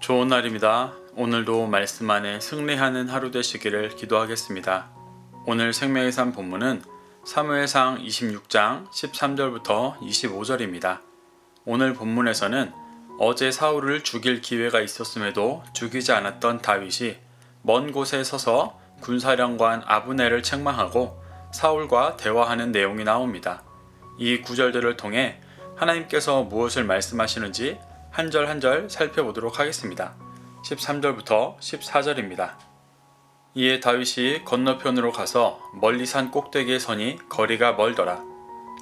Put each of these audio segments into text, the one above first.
좋은 날입니다. 오늘도 말씀 안에 승리하는 하루 되시기를 기도하겠습니다. 오늘 생명의 삶 본문은 사무엘상 26장 13절부터 25절입니다. 오늘 본문에서는 어제 사울을 죽일 기회가 있었음에도 죽이지 않았던 다윗이 먼 곳에 서서 군사령관 아브넬을 책망하고 사울과 대화하는 내용이 나옵니다. 이 구절들을 통해 하나님께서 무엇을 말씀하시는지 한 절 한 절 살펴보도록 하겠습니다. 13절부터 14절입니다. 이에 다윗이 건너편으로 가서 멀리 산 꼭대기에 서니 거리가 멀더라.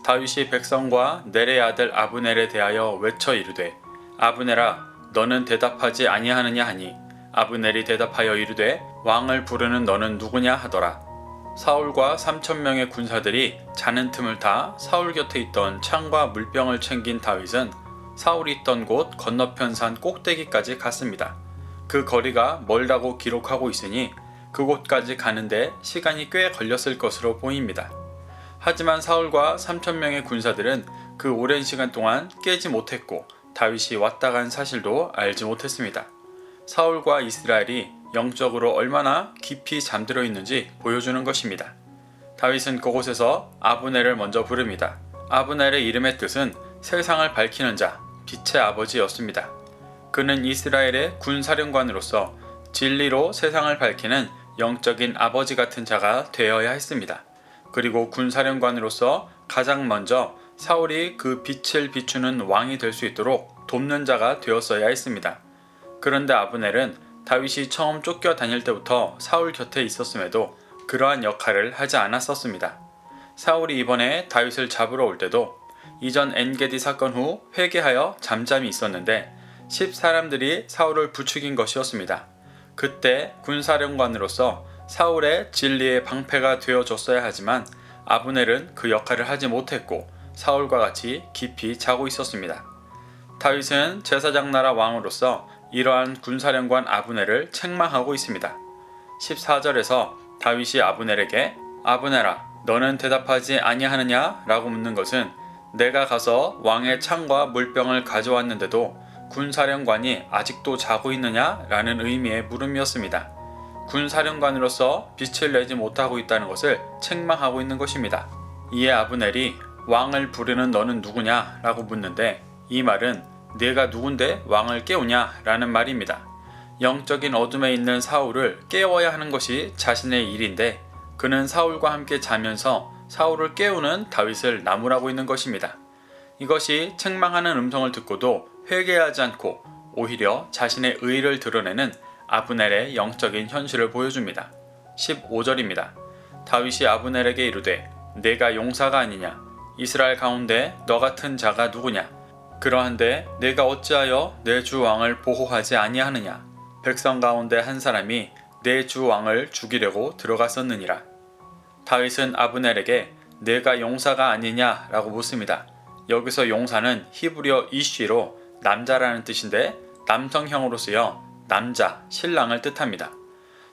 다윗이 백성과 넬의 아들 아브넬에 대하여 외쳐 이르되 아브넬아 너는 대답하지 아니하느냐 하니 아브넬이 대답하여 이르되 왕을 부르는 너는 누구냐 하더라. 사울과 3,000명의 군사들이 자는 틈을 타 사울 곁에 있던 창과 물병을 챙긴 다윗은 사울이 있던 곳 건너편 산 꼭대기까지 갔습니다. 그 거리가 멀다고 기록하고 있으니 그곳까지 가는데 시간이 꽤 걸렸을 것으로 보입니다. 하지만 사울과 3,000명의 군사들은 그 오랜 시간 동안 깨지 못했고 다윗이 왔다 간 사실도 알지 못했습니다. 사울과 이스라엘이 영적으로 얼마나 깊이 잠들어 있는지 보여주는 것입니다. 다윗은 그곳에서 아브넬을 먼저 부릅니다. 아브넬의 이름의 뜻은 세상을 밝히는 자, 빛의 아버지였습니다. 그는 이스라엘의 군사령관으로서 진리로 세상을 밝히는 영적인 아버지 같은 자가 되어야 했습니다. 그리고 군사령관으로서 가장 먼저 사울이 그 빛을 비추는 왕이 될 수 있도록 돕는 자가 되었어야 했습니다. 그런데 아브넬은 다윗이 처음 쫓겨 다닐 때부터 사울 곁에 있었음에도 그러한 역할을 하지 않았었습니다. 사울이 이번에 다윗을 잡으러 올 때도 이전 엔게디 사건 후 회개하여 잠잠히 있었는데 10사람들이 사울을 부추긴 것이었습니다. 그때 군사령관으로서 사울의 진리의 방패가 되어줬어야 하지만 아브넬은 그 역할을 하지 못했고 사울과 같이 깊이 자고 있었습니다. 다윗은 제사장 나라 왕으로서 이러한 군사령관 아브넬을 책망하고 있습니다. 14절에서 다윗이 아브넬에게 아브넬아 너는 대답하지 아니하느냐 라고 묻는 것은 내가 가서 왕의 창과 물병을 가져왔는데도 군사령관이 아직도 자고 있느냐 라는 의미의 물음이었습니다. 군사령관으로서 빛을 내지 못하고 있다는 것을 책망하고 있는 것입니다. 이에 아브넬이 왕을 부르는 너는 누구냐 라고 묻는데 이 말은 네가 누군데 왕을 깨우냐 라는 말입니다. 영적인 어둠에 있는 사울을 깨워야 하는 것이 자신의 일인데 그는 사울과 함께 자면서 사울을 깨우는 다윗을 나무라고 있는 것입니다. 이것이 책망하는 음성을 듣고도 회개하지 않고 오히려 자신의 의의를 드러내는 아브넬의 영적인 현실을 보여줍니다. 15절입니다. 다윗이 아브넬에게 이르되 내가 용사가 아니냐 이스라엘 가운데 너 같은 자가 누구냐 그러한데 내가 어찌하여 내 주 왕을 보호하지 아니하느냐 백성 가운데 한 사람이 내 주 왕을 죽이려고 들어갔었느니라. 다윗은 아브넬에게 내가 용사가 아니냐 라고 묻습니다. 여기서 용사는 히브리어 이쉬로 남자라는 뜻인데 남성형으로 쓰여 남자, 신랑을 뜻합니다.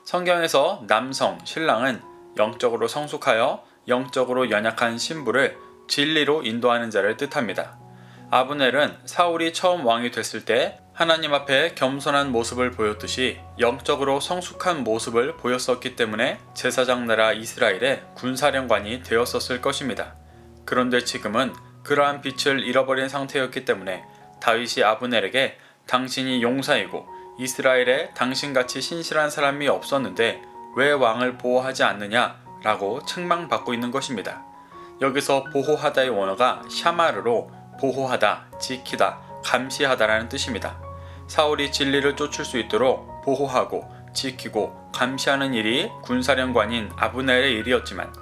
성경에서 남성, 신랑은 영적으로 성숙하여 영적으로 연약한 신부를 진리로 인도하는 자를 뜻합니다. 아브넬은 사울이 처음 왕이 됐을 때 하나님 앞에 겸손한 모습을 보였듯이 영적으로 성숙한 모습을 보였었기 때문에 제사장 나라 이스라엘의 군사령관이 되었었을 것입니다. 그런데 지금은 그러한 빛을 잃어버린 상태였기 때문에 다윗이 아브넬에게 당신이 용사이고 이스라엘에 당신같이 신실한 사람이 없었는데 왜 왕을 보호하지 않느냐 라고 책망받고 있는 것입니다. 여기서 보호하다의 원어가 샤마르로 보호하다, 지키다, 감시하다라는 뜻입니다. 사울이 진리를 쫓을 수 있도록 보호하고 지키고 감시하는 일이 군사령관인 아브넬의 일이었지만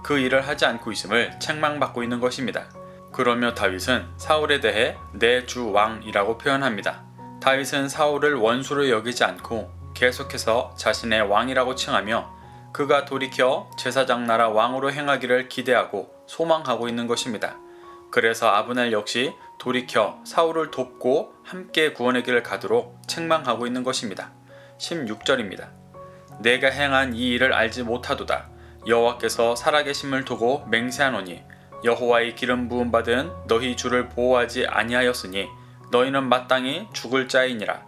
그 일을 하지 않고 있음을 책망받고 있는 것입니다. 그러며 다윗은 사울에 대해 내 주 왕이라고 표현합니다. 다윗은 사울을 원수로 여기지 않고 계속해서 자신의 왕이라고 칭하며 그가 돌이켜 제사장 나라 왕으로 행하기를 기대하고 소망하고 있는 것입니다. 그래서 아브넬 역시 돌이켜 사울을 돕고 함께 구원의 길을 가도록 책망하고 있는 것입니다. 16절입니다. 내가 행한 이 일을 알지 못하도다. 여호와께서 살아계심을 두고 맹세하노니 여호와의 기름 부음 받은 너희 주를 보호하지 아니하였으니 너희는 마땅히 죽을 자이니라.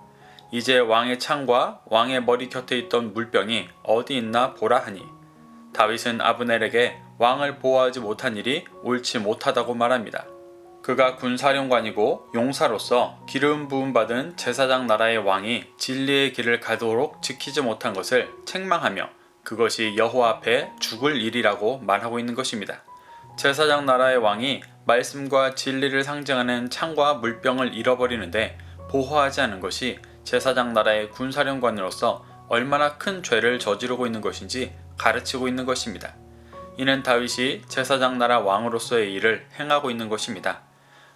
이제 왕의 창과 왕의 머리 곁에 있던 물병이 어디 있나 보라 하니 다윗은 아브넬에게 왕을 보호하지 못한 일이 옳지 못하다고 말합니다. 그가 군사령관이고 용사로서 기름 부음 받은 제사장 나라의 왕이 진리의 길을 가도록 지키지 못한 것을 책망하며 그것이 여호와 앞에 죽을 일이라고 말하고 있는 것입니다. 제사장 나라의 왕이 말씀과 진리를 상징하는 창과 물병을 잃어버리는데 보호하지 않은 것이 제사장 나라의 군사령관으로서 얼마나 큰 죄를 저지르고 있는 것인지 가르치고 있는 것입니다. 이는 다윗이 제사장 나라 왕으로서의 일을 행하고 있는 것입니다.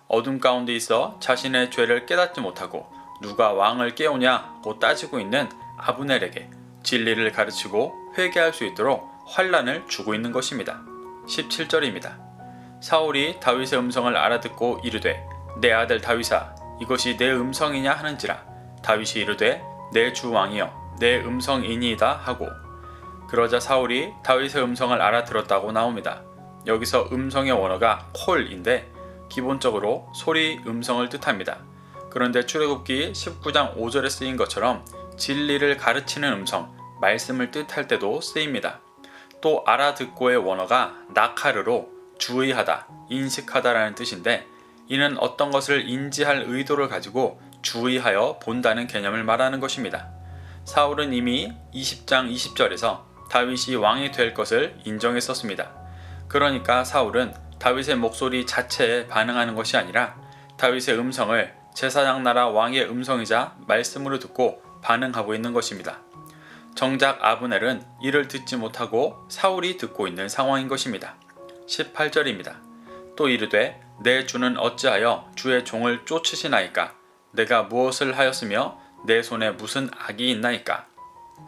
어둠 가운데 있어 자신의 죄를 깨닫지 못하고 누가 왕을 깨우냐고 따지고 있는 아브넬에게 진리를 가르치고 회개할 수 있도록 환난을 주고 있는 것입니다. 17절입니다. 사울이 다윗의 음성을 알아듣고 이르되 내 아들 다윗아 이것이 내 음성이냐 하는지라 다윗이 이르되 내 주 왕이여 내 음성이니이다 하고 그러자 사울이 다윗의 음성을 알아들었다고 나옵니다. 여기서 음성의 원어가 콜인데 기본적으로 소리, 음성을 뜻합니다. 그런데 출애굽기 19장 5절에 쓰인 것처럼 진리를 가르치는 음성, 말씀을 뜻할 때도 쓰입니다. 또 알아듣고의 원어가 나카르로 주의하다, 인식하다라는 뜻인데 이는 어떤 것을 인지할 의도를 가지고 주의하여 본다는 개념을 말하는 것입니다. 사울은 이미 20장 20절에서 다윗이 왕이 될 것을 인정했었습니다. 그러니까 사울은 다윗의 목소리 자체에 반응하는 것이 아니라 다윗의 음성을 제사장 나라 왕의 음성이자 말씀으로 듣고 반응하고 있는 것입니다. 정작 아브넬은 이를 듣지 못하고 사울이 듣고 있는 상황인 것입니다. 18절입니다. 또 이르되 내 주는 어찌하여 주의 종을 쫓으시나이까? 내가 무엇을 하였으며 내 손에 무슨 악이 있나이까?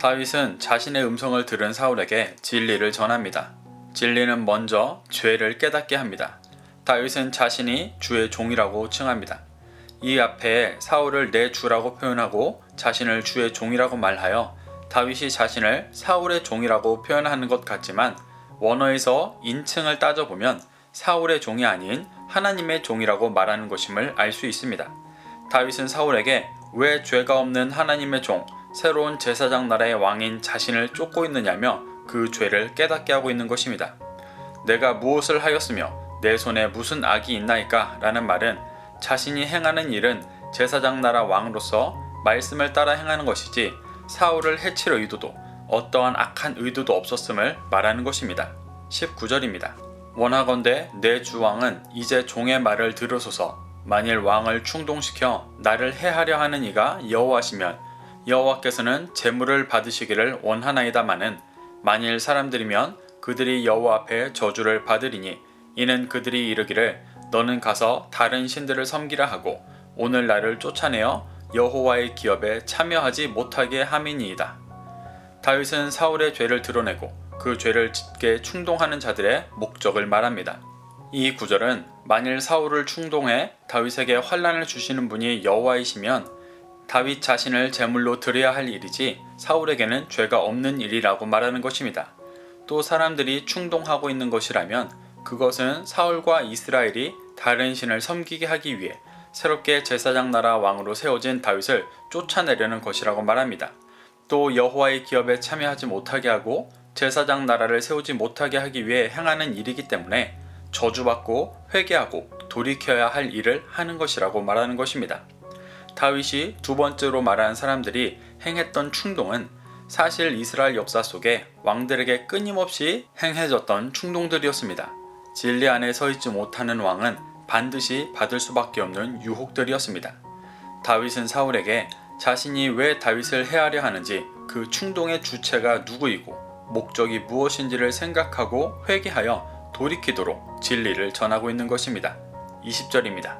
다윗은 자신의 음성을 들은 사울에게 진리를 전합니다. 진리는 먼저 죄를 깨닫게 합니다. 다윗은 자신이 주의 종이라고 칭합니다. 이 앞에 사울을 내 주라고 표현하고 자신을 주의 종이라고 말하여 다윗이 자신을 사울의 종이라고 표현하는 것 같지만 원어에서 인칭을 따져보면 사울의 종이 아닌 하나님의 종이라고 말하는 것임을 알 수 있습니다. 다윗은 사울에게 왜 죄가 없는 하나님의 종, 새로운 제사장 나라의 왕인 자신을 쫓고 있느냐며 그 죄를 깨닫게 하고 있는 것입니다. 내가 무엇을 하였으며 내 손에 무슨 악이 있나이까? 라는 말은 자신이 행하는 일은 제사장 나라 왕으로서 말씀을 따라 행하는 것이지 사울을 해칠 의도도 어떠한 악한 의도도 없었음을 말하는 것입니다. 19절입니다. 원하건대 내 주 왕은 이제 종의 말을 들으소서. 만일 왕을 충동시켜 나를 해하려 하는 이가 여호와시면 여호와께서는 제물을 받으시기를 원하나이다마는 만일 사람들이면 그들이 여호와 앞에 저주를 받으리니 이는 그들이 이르기를 너는 가서 다른 신들을 섬기라 하고 오늘 나를 쫓아내어 여호와의 기업에 참여하지 못하게 함이니이다. 다윗은 사울의 죄를 드러내고 그 죄를 짓게 충동하는 자들의 목적을 말합니다. 이 구절은 만일 사울을 충동해 다윗에게 환난을 주시는 분이 여호와이시면 다윗 자신을 제물로 드려야 할 일이지 사울에게는 죄가 없는 일이라고 말하는 것입니다. 또 사람들이 충동하고 있는 것이라면 그것은 사울과 이스라엘이 다른 신을 섬기게 하기 위해 새롭게 제사장 나라 왕으로 세워진 다윗을 쫓아내려는 것이라고 말합니다. 또 여호와의 기업에 참여하지 못하게 하고 제사장 나라를 세우지 못하게 하기 위해 행하는 일이기 때문에 저주받고 회개하고 돌이켜야 할 일을 하는 것이라고 말하는 것입니다. 다윗이 두 번째로 말한 사람들이 행했던 충동은 사실 이스라엘 역사 속에 왕들에게 끊임없이 행해졌던 충동들이었습니다. 진리 안에 서 있지 못하는 왕은 반드시 받을 수밖에 없는 유혹들이었습니다. 다윗은 사울에게 자신이 왜 다윗을 해하려 하는지 그 충동의 주체가 누구이고 목적이 무엇인지를 생각하고 회개하여 돌이키도록 진리를 전하고 있는 것입니다. 20절입니다.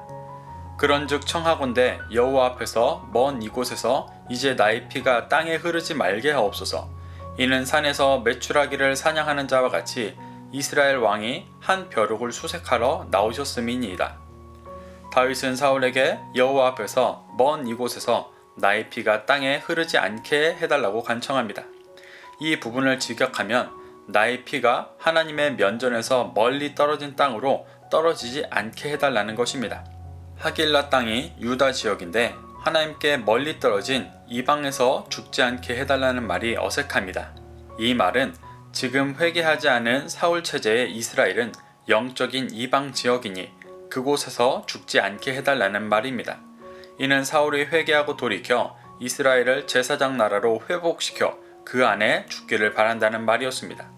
그런즉 청하건대 여호와 앞에서 먼 이곳에서 이제 나의 피가 땅에 흐르지 말게 하옵소서. 이는 산에서 메추라기를 사냥하는 자와 같이 이스라엘 왕이 한 벼룩을 수색하러 나오셨음이니이다. 다윗은 사울에게 여호와 앞에서 먼 이곳에서 나의 피가 땅에 흐르지 않게 해달라고 간청합니다. 이 부분을 직역하면 나의 피가 하나님의 면전에서 멀리 떨어진 땅으로 떨어지지 않게 해달라는 것입니다. 하길라 땅이 유다 지역인데 하나님께 멀리 떨어진 이방에서 죽지 않게 해달라는 말이 어색합니다. 이 말은 지금 회개하지 않은 사울 체제의 이스라엘은 영적인 이방 지역이니 그곳에서 죽지 않게 해달라는 말입니다. 이는 사울이 회개하고 돌이켜 이스라엘을 제사장 나라로 회복시켜 그 안에 죽기를 바란다는 말이었습니다.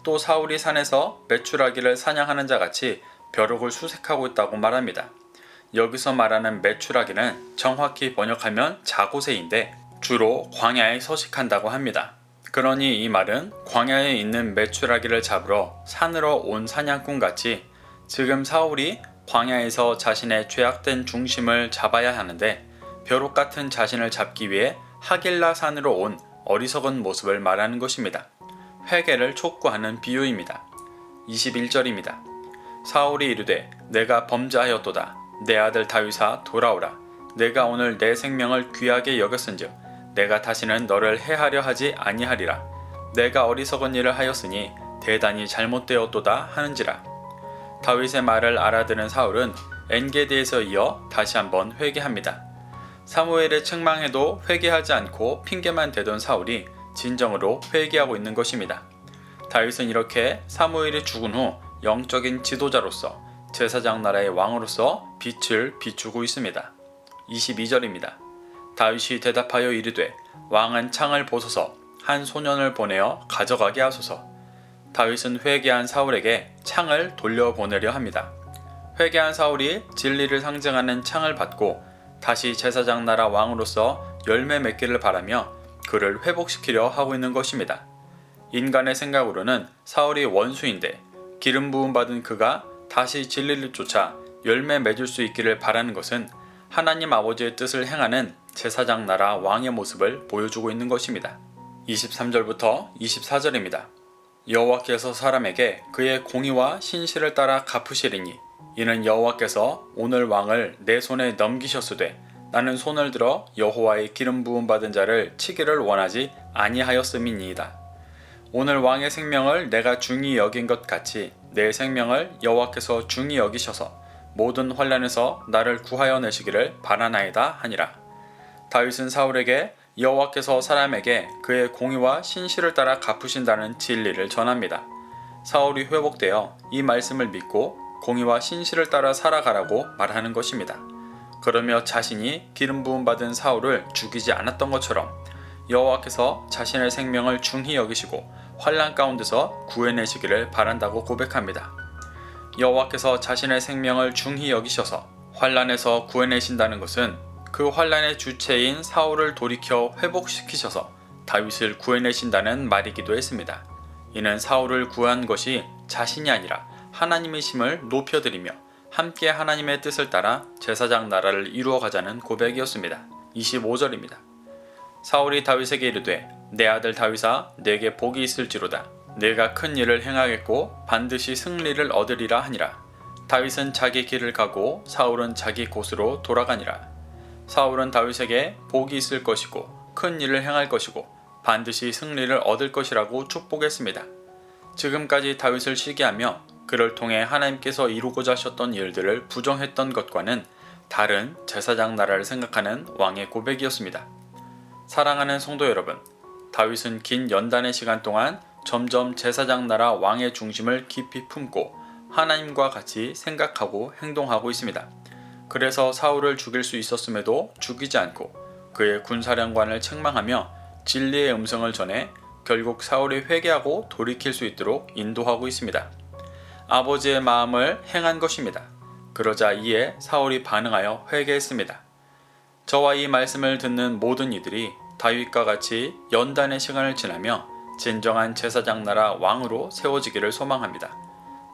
또 사울이 산에서 메추라기를 사냥하는 자 같이 벼룩을 수색하고 있다고 말합니다. 여기서 말하는 메추라기는 정확히 번역하면 자고새인데 주로 광야에 서식한다고 합니다. 그러니 이 말은 광야에 있는 메추라기를 잡으러 산으로 온 사냥꾼 같이 지금 사울이 광야에서 자신의 죄악된 중심을 잡아야 하는데 벼룩 같은 자신을 잡기 위해 하길라 산으로 온 어리석은 모습을 말하는 것입니다. 회개를 촉구하는 비유입니다. 21절입니다. 사울이 이르되 내가 범죄하였도다. 내 아들 다윗아 돌아오라. 내가 오늘 내 생명을 귀하게 여겼은즉 내가 다시는 너를 해하려 하지 아니하리라. 내가 어리석은 일을 하였으니 대단히 잘못되었도다 하는지라. 다윗의 말을 알아들은 사울은 엔게디에서 이어 다시 한번 회개합니다. 사무엘의 책망에도 회개하지 않고 핑계만 대던 사울이 진정으로 회개하고 있는 것입니다. 다윗은 이렇게 사무엘이 죽은 후 영적인 지도자로서 제사장 나라의 왕으로서 빛을 비추고 있습니다. 22절입니다. 다윗이 대답하여 이르되 왕은 창을 보소서 한 소년을 보내어 가져가게 하소서. 다윗은 회개한 사울에게 창을 돌려보내려 합니다. 회개한 사울이 진리를 상징하는 창을 받고 다시 제사장 나라 왕으로서 열매 맺기를 바라며 그를 회복시키려 하고 있는 것입니다. 인간의 생각으로는 사울이 원수인데 기름 부음 받은 그가 다시 진리를 쫓아 열매 맺을 수 있기를 바라는 것은 하나님 아버지의 뜻을 행하는 제사장 나라 왕의 모습을 보여주고 있는 것입니다. 23절부터 24절입니다. 여호와께서 사람에게 그의 공의와 신실을 따라 갚으시리니 이는 여호와께서 오늘 왕을 내 손에 넘기셨으되 나는 손을 들어 여호와의 기름 부음 받은 자를 치기를 원하지 아니하였음이니이다. 오늘 왕의 생명을 내가 중히 여긴 것 같이 내 생명을 여호와께서 중히 여기셔서 모든 환난에서 나를 구하여 내시기를 바라나이다 하니라. 다윗은 사울에게 여호와께서 사람에게 그의 공의와 신실을 따라 갚으신다는 진리를 전합니다. 사울이 회복되어 이 말씀을 믿고 공의와 신실을 따라 살아가라고 말하는 것입니다. 그러며 자신이 기름 부음 받은 사울을 죽이지 않았던 것처럼 여호와께서 자신의 생명을 중히 여기시고 환난 가운데서 구해내시기를 바란다고 고백합니다. 여호와께서 자신의 생명을 중히 여기셔서 환난에서 구해내신다는 것은 그 환난의 주체인 사울을 돌이켜 회복시키셔서 다윗을 구해내신다는 말이기도 했습니다. 이는 사울을 구한 것이 자신이 아니라 하나님이심을 높여드리며 함께 하나님의 뜻을 따라 제사장 나라를 이루어가자는 고백이었습니다. 25절입니다. 사울이 다윗에게 이르되 내 아들 다윗아 내게 복이 있을지로다. 내가 큰 일을 행하겠고 반드시 승리를 얻으리라 하니라. 다윗은 자기 길을 가고 사울은 자기 곳으로 돌아가니라. 사울은 다윗에게 복이 있을 것이고 큰 일을 행할 것이고 반드시 승리를 얻을 것이라고 축복했습니다. 지금까지 다윗을 시기하며 그를 통해 하나님께서 이루고자 하셨던 일들을 부정했던 것과는 다른 제사장 나라를 생각하는 왕의 고백이었습니다. 사랑하는 성도 여러분, 다윗은 긴 연단의 시간 동안 점점 제사장 나라 왕의 중심을 깊이 품고 하나님과 같이 생각하고 행동하고 있습니다. 그래서 사울을 죽일 수 있었음에도 죽이지 않고 그의 군사령관을 책망하며 진리의 음성을 전해 결국 사울이 회개하고 돌이킬 수 있도록 인도하고 있습니다. 아버지의 마음을 행한 것입니다. 그러자 이에 사울이 반응하여 회개했습니다. 저와 이 말씀을 듣는 모든 이들이 다윗과 같이 연단의 시간을 지나며 진정한 제사장 나라 왕으로 세워지기를 소망합니다.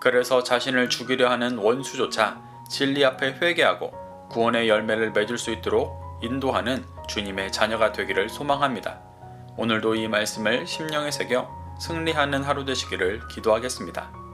그래서 자신을 죽이려 하는 원수조차 진리 앞에 회개하고 구원의 열매를 맺을 수 있도록 인도하는 주님의 자녀가 되기를 소망합니다. 오늘도 이 말씀을 심령에 새겨 승리하는 하루 되시기를 기도하겠습니다.